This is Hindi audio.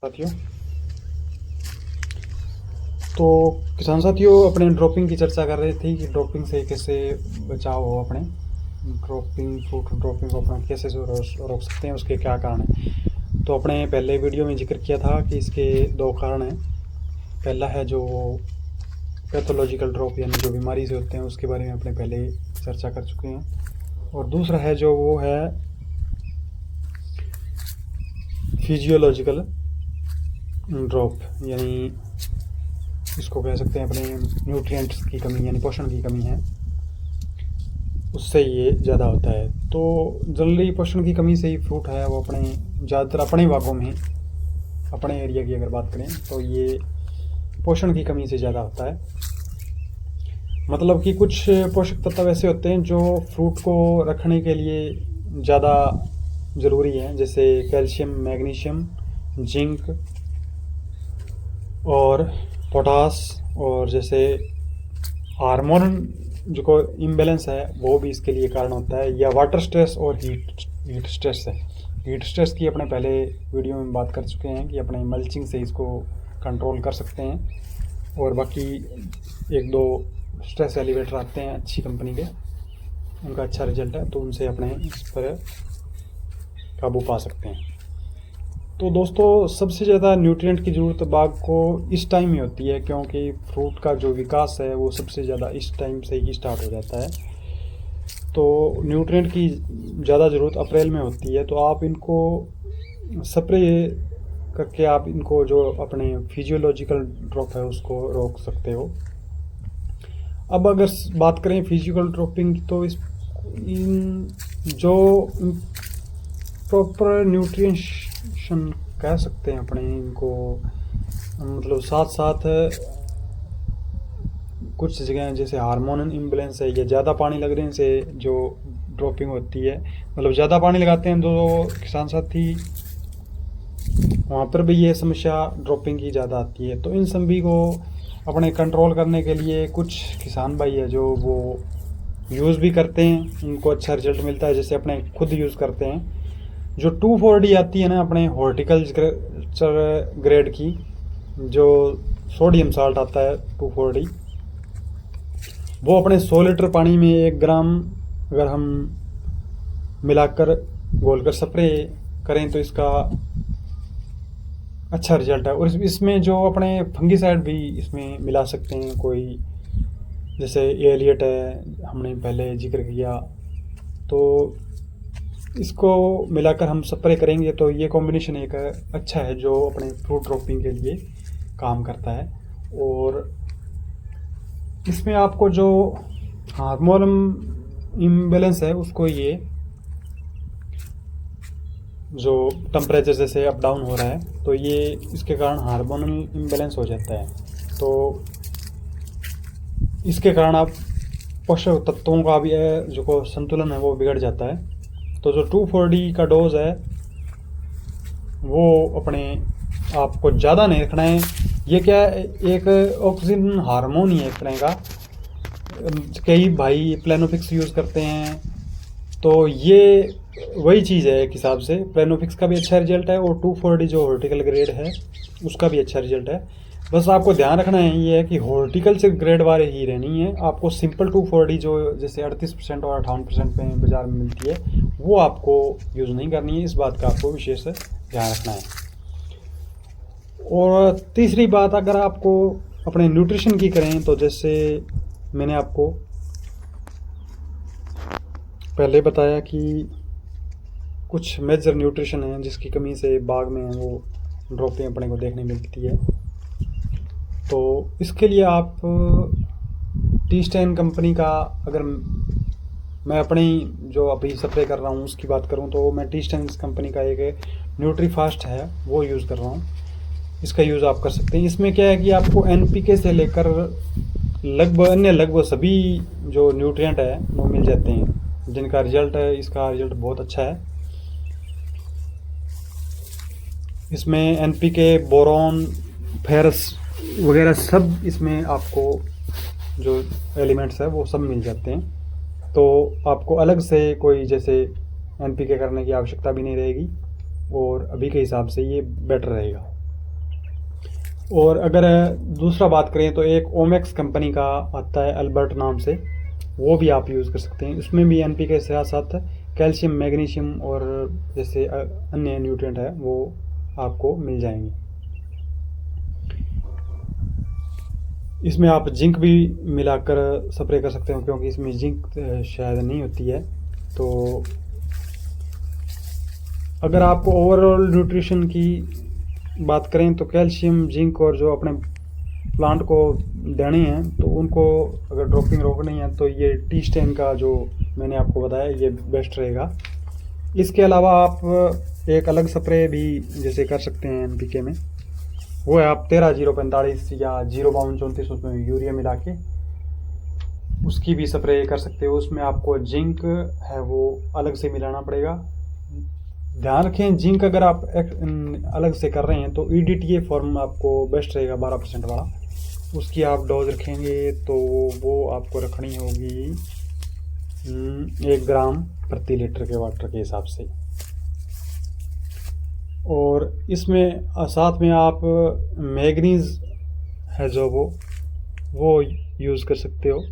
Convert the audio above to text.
साथियों, तो किसान साथियों अपने ड्रॉपिंग की चर्चा कर रहे थे कि ड्रॉपिंग से कैसे बचाव हो। अपने फ्रूट ड्रॉपिंग को अपना कैसे से रोक सकते हैं, उसके क्या कारण हैं। तो अपने पहले वीडियो में जिक्र किया था कि इसके दो कारण हैं। पहला है जो पैथोलॉजिकल ड्रॉप यानी जो बीमारी से होते हैं, उसके बारे में अपने पहले चर्चा कर चुके हैं। और दूसरा है जो वो है फिजियोलॉजिकल ड्रॉप, यानी इसको कह सकते हैं अपने न्यूट्रिएंट्स की कमी यानी पोषण की कमी है, उससे ये ज़्यादा होता है। तो जनरली पोषण की कमी से ही फ्रूट है वो अपने ज़्यादातर अपने भागों में, अपने एरिया की अगर बात करें तो ये पोषण की कमी से ज़्यादा होता है। मतलब कि कुछ पोषक तत्व ऐसे होते हैं जो फ्रूट को रखने के लिए ज़्यादा ज़रूरी हैं, जैसे कैल्शियम, मैग्नीशियम, जिंक और पोटास। और जैसे हार्मोन जो को इम्बैलेंस है वो भी इसके लिए कारण होता है, या वाटर स्ट्रेस और हीट स्ट्रेस है। हीट स्ट्रेस की अपने पहले वीडियो में बात कर चुके हैं कि अपने मल्चिंग से इसको कंट्रोल कर सकते हैं। और बाकी एक दो स्ट्रेस एलिवेटर आते हैं अच्छी कंपनी के, उनका अच्छा रिजल्ट है, तो उनसे अपने इस पर काबू पा सकते हैं। तो दोस्तों सबसे ज़्यादा न्यूट्रिएंट की ज़रूरत बाग को इस टाइम ही होती है, क्योंकि फ्रूट का जो विकास है वो सबसे ज़्यादा इस टाइम से ही स्टार्ट हो जाता है। तो न्यूट्रिएंट की ज़्यादा ज़रूरत अप्रैल में होती है। तो आप इनको स्प्रे करके आप इनको जो अपने फिजियोलॉजिकल ड्रॉप है उसको रोक सकते हो। अब अगर बात करें फिजिकल ड्रॉपिंग, तो इन जो प्रॉपर न्यूट्रिशन कह सकते हैं अपने इनको, मतलब साथ साथ कुछ जगह जैसे हार्मोनल इम्बैलेंस है या ज़्यादा पानी लगने से जो ड्रॉपिंग होती है, मतलब ज़्यादा पानी लगाते हैं तो किसान साथी वहाँ पर भी ये समस्या ड्रॉपिंग की ज़्यादा आती है। तो इन सभी को अपने कंट्रोल करने के लिए कुछ किसान भाई है जो वो यूज़ भी करते हैं, उनको अच्छा रिजल्ट मिलता है। जैसे अपने खुद यूज़ करते हैं जो 2,4-D आती है ना अपने हॉर्टिकल्चर ग्रेड की, जो सोडियम साल्ट आता है 2,4-D, वो अपने 100 लीटर पानी में 1 ग्राम अगर हम मिलाकर घोलकर स्प्रे करें तो इसका अच्छा रिजल्ट है। और इसमें जो अपने फंगीसाइड भी इसमें मिला सकते हैं, कोई जैसे एलियट है हमने पहले जिक्र किया, तो इसको मिलाकर हम स्प्रे करेंगे तो ये कॉम्बिनेशन एक अच्छा है जो अपने फ्रूट ड्रॉपिंग के लिए काम करता है। और इसमें आपको जो हार्मोनल इम्बैलेंस है उसको, ये जो टेम्परेचर जैसे अप डाउन हो रहा है तो ये इसके कारण हार्मोनल इम्बैलेंस हो जाता है। तो इसके कारण आप पोषक तत्वों का भी जो संतुलन है वो बिगड़ जाता है। तो जो 2,4-D का डोज है वो अपने आपको ज़्यादा नहीं रखना है। ये क्या है, एक ऑक्सीजन हार्मोन ही है एक तरह का। कई भाई प्लेनोफिक्स यूज़ करते हैं, तो ये वही चीज़ है एक हिसाब से। प्लेनोफिक्स का भी अच्छा रिजल्ट है और 2,4-D जो हॉर्टिकल ग्रेड है उसका भी अच्छा रिजल्ट है। बस आपको ध्यान रखना है ये है कि हॉर्टिकल्चर ग्रेड वाले ही रहनी है। आपको सिंपल 2,4-D जो जैसे 38% और 58% में बाज़ार में मिलती है वो आपको यूज़ नहीं करनी है। इस बात का आपको विशेष ध्यान रखना है। और तीसरी बात, अगर आपको अपने न्यूट्रिशन की करें तो जैसे मैंने आपको पहले बताया कि कुछ मेजर न्यूट्रिशन है जिसकी कमी से बाग में वो ड्रॉपिंग अपने को देखने मिलती है। तो इसके लिए आप टी-स्टैन कंपनी का, अगर मैं अपनी जो अभी स्प्रे कर रहा हूँ उसकी बात करूँ तो मैं टी-स्टैन कंपनी का एक न्यूट्रीफास्ट है वो यूज़ कर रहा हूँ। इसका यूज़ आप कर सकते हैं। इसमें क्या है कि आपको NPK से लेकर लगभग सभी जो न्यूट्रिएंट है वो मिल जाते हैं, जिनका रिजल्ट है, इसका रिजल्ट बहुत अच्छा है। इसमें NPK, बोरॉन, फेरस वगैरह सब इसमें आपको जो एलिमेंट्स है वो सब मिल जाते हैं। तो आपको अलग से कोई जैसे NPK करने की आवश्यकता भी नहीं रहेगी और अभी के हिसाब से ये बेटर रहेगा। और अगर दूसरा बात करें तो एक ओमेक्स कंपनी का आता है अल्बर्ट नाम से, वो भी आप यूज़ कर सकते हैं। उसमें भी एनपीके के साथ साथ कैल्शियम, मैग्नीशियम और जैसे अन्य न्यूट्रिएंट है वो आपको मिल जाएंगे। इसमें आप जिंक भी मिलाकर स्प्रे कर सकते हो, क्योंकि इसमें जिंक शायद नहीं होती है। तो अगर आपको ओवरऑल न्यूट्रिशन की बात करें तो कैल्शियम, जिंक और जो अपने प्लांट को देने हैं तो उनको अगर ड्रॉपिंग रोकनी है तो ये टी स्टेन का जो मैंने आपको बताया ये बेस्ट रहेगा। इसके अलावा आप एक अलग स्प्रे भी जैसे कर सकते हैं एनपीके में, वो है आप 13-045 या 052-34 उसमें यूरिया मिला के उसकी भी स्प्रे कर सकते हो। उसमें आपको जिंक है वो अलग से मिलाना पड़ेगा। ध्यान रखें, जिंक अगर आप अलग से कर रहे हैं तो ईडीटीए फॉर्म आपको बेस्ट रहेगा 12% वाला, उसकी आप डोज रखेंगे तो वो आपको रखनी होगी 1 ग्राम प्रति लीटर के वाटर के हिसाब से। और इसमें साथ में आप मैग्नीज है जो वो यूज़ कर सकते हो।